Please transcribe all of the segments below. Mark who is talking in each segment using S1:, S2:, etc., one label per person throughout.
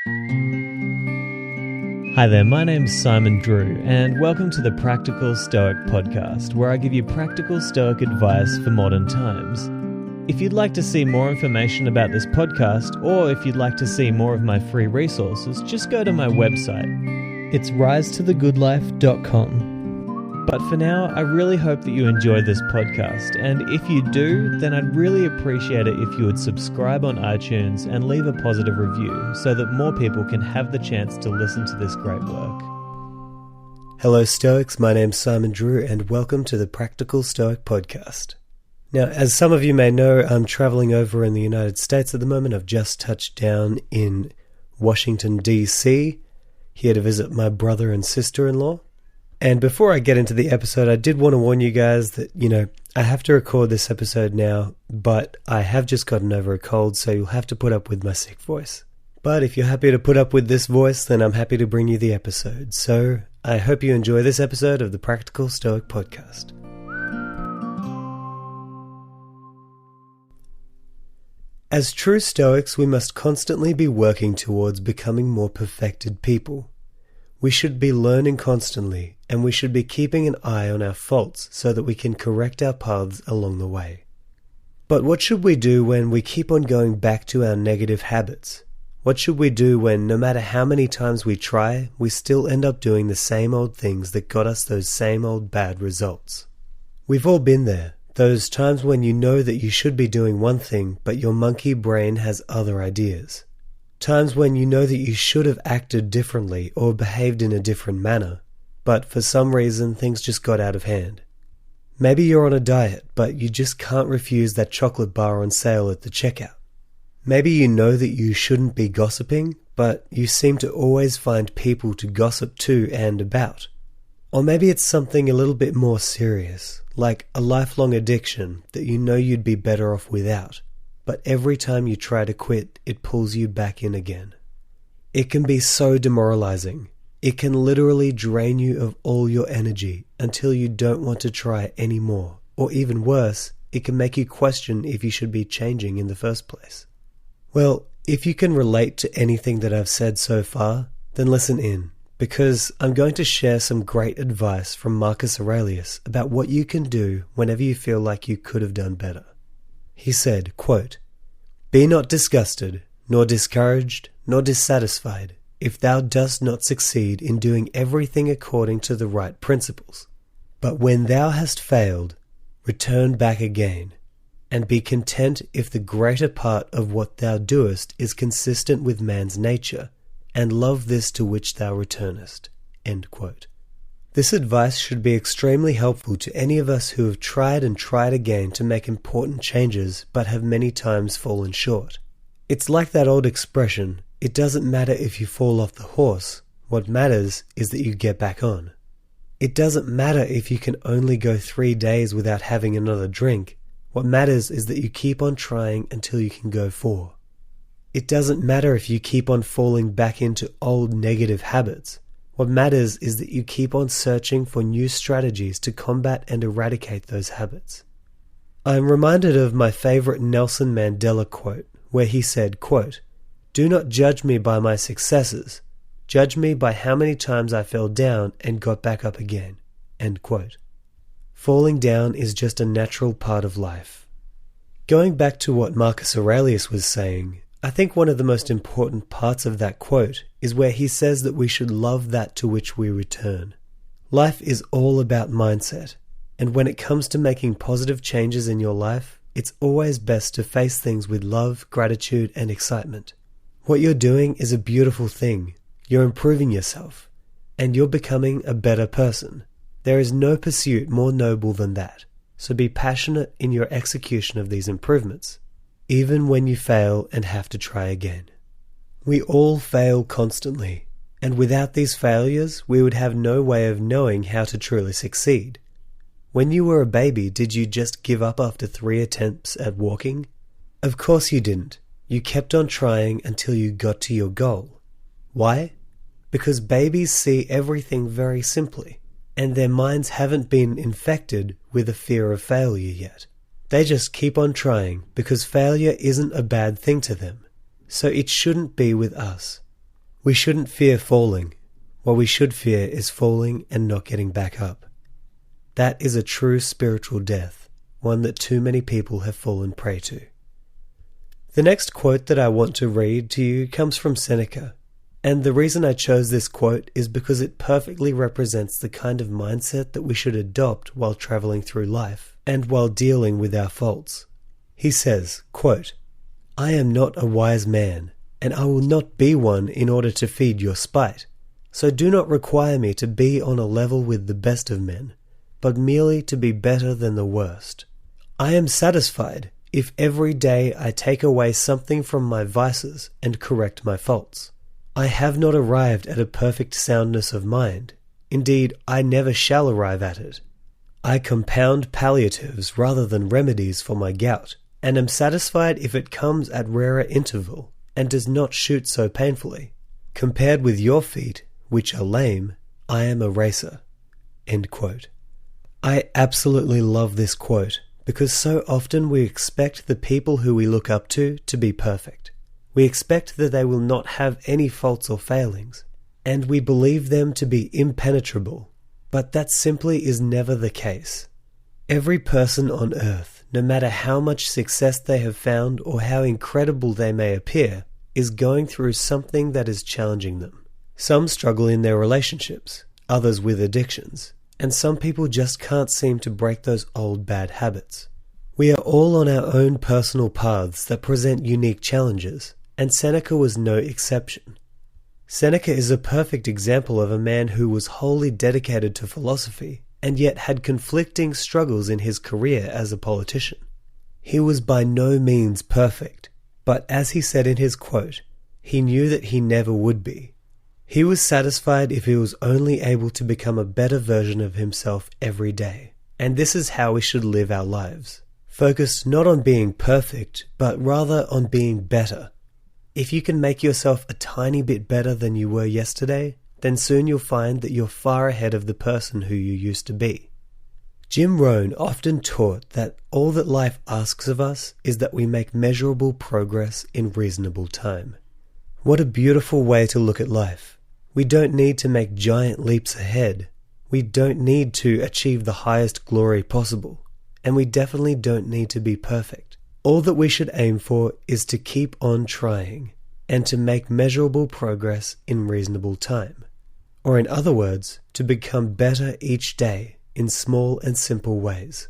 S1: Hi there, my name's Simon Drew, and welcome to the Practical Stoic Podcast, where I give you practical Stoic advice for modern times. If you'd like to see more information about this podcast, or if you'd like to see more of my free resources, just go to my website. It's risetothegoodlife.com. But for now, I really hope that you enjoy this podcast, and if you do, then I'd really appreciate it if you would subscribe on iTunes and leave a positive review so that more people can have the chance to listen to this great work.
S2: Hello Stoics, my name's Simon Drew and welcome to the Practical Stoic Podcast. Now, as some of you may know, I'm traveling over in the United States at the moment. I've just touched down in Washington, D.C., here to visit my brother and sister-in-law. And before I get into the episode, I did want to warn you guys that, I have to record this episode now, but I have just gotten over a cold, so you'll have to put up with my sick voice. But if you're happy to put up with this voice, then I'm happy to bring you the episode. So I hope you enjoy this episode of the Practical Stoic Podcast. As true Stoics, we must constantly be working towards becoming more perfected people. We should be learning constantly, and we should be keeping an eye on our faults so that we can correct our paths along the way. But what should we do when we keep on going back to our negative habits? What should we do when, no matter how many times we try, we still end up doing the same old things that got us those same old bad results? We've all been there, those times when you know that you should be doing one thing, but your monkey brain has other ideas. Times when you know that you should have acted differently or behaved in a different manner, but for some reason things just got out of hand. Maybe you're on a diet, but you just can't refuse that chocolate bar on sale at the checkout. Maybe you know that you shouldn't be gossiping, but you seem to always find people to gossip to and about. Or maybe it's something a little bit more serious, like a lifelong addiction that you know you'd be better off without. But every time you try to quit, it pulls you back in again. It can be so demoralizing. It can literally drain you of all your energy until you don't want to try anymore. Or even worse, it can make you question if you should be changing in the first place. Well, if you can relate to anything that I've said so far, then listen in, because I'm going to share some great advice from Marcus Aurelius about what you can do whenever you feel like you could have done better. He said, quote, "Be not disgusted, nor discouraged, nor dissatisfied, if thou dost not succeed in doing everything according to the right principles. But when thou hast failed, return back again, and be content if the greater part of what thou doest is consistent with man's nature, and love this to which thou returnest." End quote. This advice should be extremely helpful to any of us who have tried and tried again to make important changes but have many times fallen short. It's like that old expression, it doesn't matter if you fall off the horse, what matters is that you get back on. It doesn't matter if you can only go 3 days without having another drink, what matters is that you keep on trying until you can go 4. It doesn't matter if you keep on falling back into old negative habits. What matters is that you keep on searching for new strategies to combat and eradicate those habits. I'm reminded of my favorite Nelson Mandela quote, where he said, quote, "Do not judge me by my successes. Judge me by how many times I fell down and got back up again." End quote. Falling down is just a natural part of life. Going back to what Marcus Aurelius was saying, I think one of the most important parts of that quote is where he says that we should love that to which we return. Life is all about mindset, and when it comes to making positive changes in your life, it's always best to face things with love, gratitude, and excitement. What you're doing is a beautiful thing. You're improving yourself, and you're becoming a better person. There is no pursuit more noble than that, so be passionate in your execution of these improvements, even when you fail and have to try again. We all fail constantly, and without these failures, we would have no way of knowing how to truly succeed. When you were a baby, did you just give up after 3 attempts at walking? Of course you didn't. You kept on trying until you got to your goal. Why? Because babies see everything very simply, and their minds haven't been infected with a fear of failure yet. They just keep on trying because failure isn't a bad thing to them. So it shouldn't be with us. We shouldn't fear falling. What we should fear is falling and not getting back up. That is a true spiritual death, one that too many people have fallen prey to. The next quote that I want to read to you comes from Seneca, and the reason I chose this quote is because it perfectly represents the kind of mindset that we should adopt while traveling through life and while dealing with our faults. He says, quote, "I am not a wise man, and I will not be one in order to feed your spite. So do not require me to be on a level with the best of men, but merely to be better than the worst. I am satisfied if every day I take away something from my vices and correct my faults. I have not arrived at a perfect soundness of mind. Indeed, I never shall arrive at it. I compound palliatives rather than remedies for my gout, and am satisfied if it comes at rarer interval, and does not shoot so painfully. Compared with your feet, which are lame, I am a racer." End quote. I absolutely love this quote, because so often we expect the people who we look up to be perfect. We expect that they will not have any faults or failings, and we believe them to be impenetrable, but that simply is never the case. Every person on earth, no matter how much success they have found or how incredible they may appear, is going through something that is challenging them. Some struggle in their relationships, others with addictions, and some people just can't seem to break those old bad habits. We are all on our own personal paths that present unique challenges, and Seneca was no exception. Seneca is a perfect example of a man who was wholly dedicated to philosophy, and yet had conflicting struggles in his career as a politician. He was by no means perfect, but as he said in his quote, he knew that he never would be. He was satisfied if he was only able to become a better version of himself every day. And this is how we should live our lives. Focused not on being perfect, but rather on being better. If you can make yourself a tiny bit better than you were yesterday, then soon you'll find that you're far ahead of the person who you used to be. Jim Rohn often taught that all that life asks of us is that we make measurable progress in reasonable time. What a beautiful way to look at life. We don't need to make giant leaps ahead. We don't need to achieve the highest glory possible. And we definitely don't need to be perfect. All that we should aim for is to keep on trying and to make measurable progress in reasonable time. Or in other words, to become better each day in small and simple ways.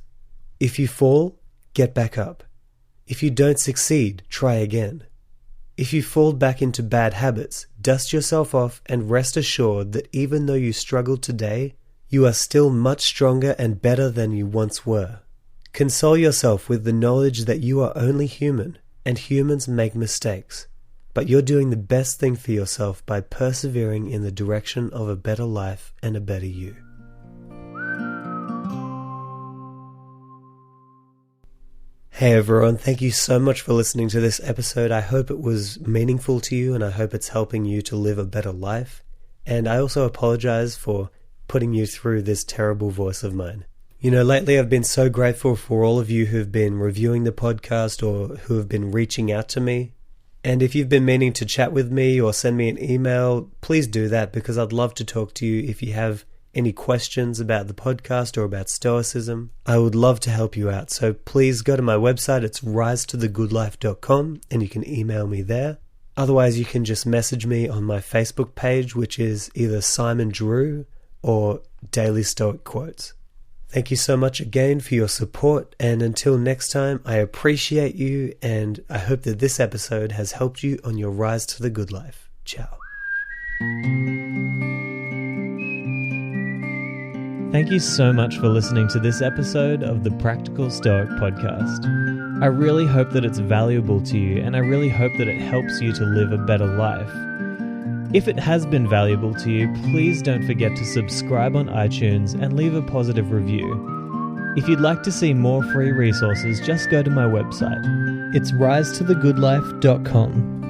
S2: If you fall, get back up. If you don't succeed, try again. If you fall back into bad habits, dust yourself off and rest assured that even though you struggle today, you are still much stronger and better than you once were. Console yourself with the knowledge that you are only human, and humans make mistakes. But you're doing the best thing for yourself by persevering in the direction of a better life and a better you. Hey everyone, thank you so much for listening to this episode. I hope it was meaningful to you and I hope it's helping you to live a better life. And I also apologize for putting you through this terrible voice of mine. You know, lately I've been so grateful for all of you who've been reviewing the podcast or who have been reaching out to me. And if you've been meaning to chat with me or send me an email, please do that because I'd love to talk to you if you have any questions about the podcast or about Stoicism. I would love to help you out. So please go to my website. It's risetothegoodlife.com and you can email me there. Otherwise, you can just message me on my Facebook page, which is either Simon Drew or Daily Stoic Quotes. Thank you so much again for your support, and until next time, I appreciate you, and I hope that this episode has helped you on your rise to the good life. Ciao.
S1: Thank you so much for listening to this episode of the Practical Stoic Podcast. I really hope that it's valuable to you, and I really hope that it helps you to live a better life. If it has been valuable to you, please don't forget to subscribe on iTunes and leave a positive review. If you'd like to see more free resources, just go to my website. It's risetothegoodlife.com.